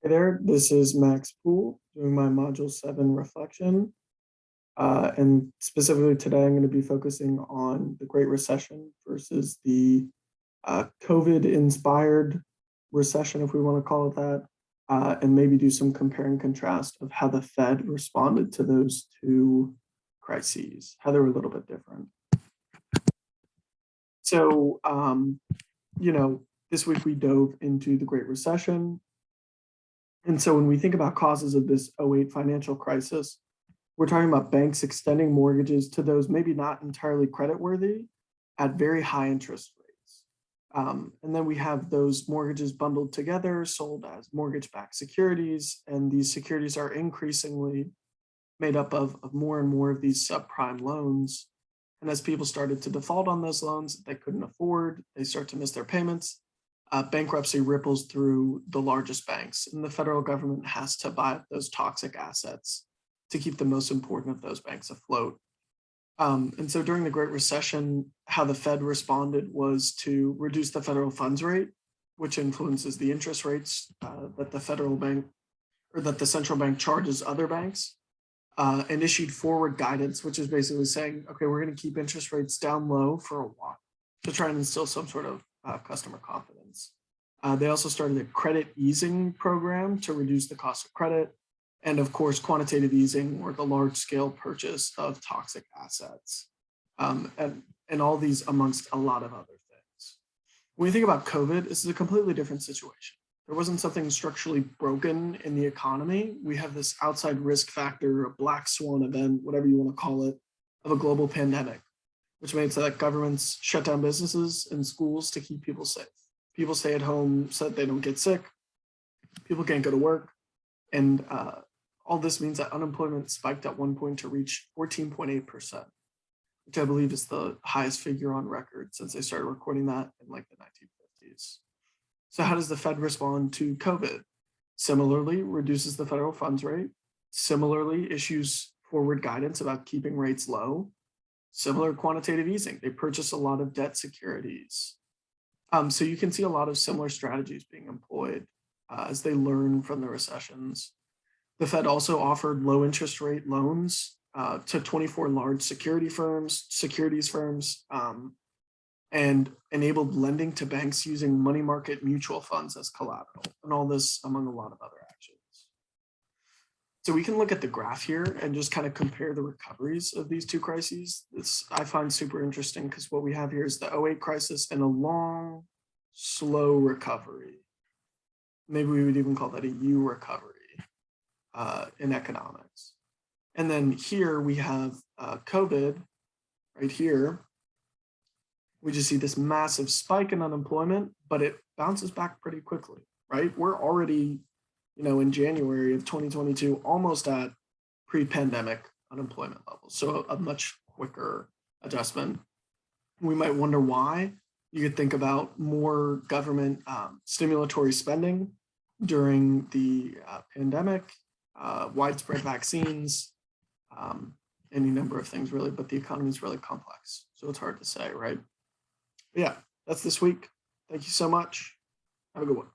Hey there, this is Max Poole doing my Module 7 reflection. And specifically today, I'm going to be focusing on the Great Recession versus the COVID-inspired recession, if we want to call it that, and maybe do some compare and contrast of how the Fed responded to those two crises, how they were a little bit different. So, this week we dove into the Great Recession. And so when we think about causes of this '08 financial crisis, we're talking about banks extending mortgages to those maybe not entirely creditworthy at very high interest rates. And then we have those mortgages bundled together, sold as mortgage-backed securities, and these securities are increasingly made up of more and more of these subprime loans. And as people started to default on those loans that they couldn't afford, they start to miss their payments. Bankruptcy ripples through the largest banks, and the federal government has to buy up those toxic assets to keep the most important of those banks afloat. And so during the Great Recession, how the Fed responded was to reduce the federal funds rate, which influences the interest rates that the federal bank or that the central bank charges other banks, and issued forward guidance, which is basically saying, okay, we're going to keep interest rates down low for a while to try and instill some sort of customer confidence. They also started a credit easing program to reduce the cost of credit. And of course, quantitative easing, or the large scale purchase of toxic assets. And all these amongst a lot of other things. When you think about COVID, this is a completely different situation. There wasn't something structurally broken in the economy. We have this outside risk factor, a black swan event, whatever you want to call it, of a global pandemic, which made it so that governments shut down businesses and schools to keep people safe. People stay at home so that they don't get sick. People can't go to work. And all this means that unemployment spiked at one point to reach 14.8%, which I believe is the highest figure on record since they started recording that in like the 1950s. So how does the Fed respond to COVID? Similarly, reduces the federal funds rate. Similarly, issues forward guidance about keeping rates low. Similar quantitative easing. They purchase a lot of debt securities. So you can see a lot of similar strategies being employed as they learn from the recessions. The Fed also offered low interest rate loans to 24 large securities firms, and enabled lending to banks using money market mutual funds as collateral, and all this among a lot of other actions. So we can look at the graph here and just kind of compare the recoveries of these two crises. This I find super interesting because what we have here is the '08 crisis and a long, slow recovery. Maybe we would even call that a U recovery in economics. And then here we have COVID right here. We just see this massive spike in unemployment, but it bounces back pretty quickly, right? We're already, in January of 2022, almost at pre-pandemic unemployment levels. So a much quicker adjustment. We might wonder why. You could think about more government stimulatory spending during the pandemic, widespread vaccines, any number of things really, but the economy is really complex. So it's hard to say, right? But yeah, that's this week. Thank you so much. Have a good one.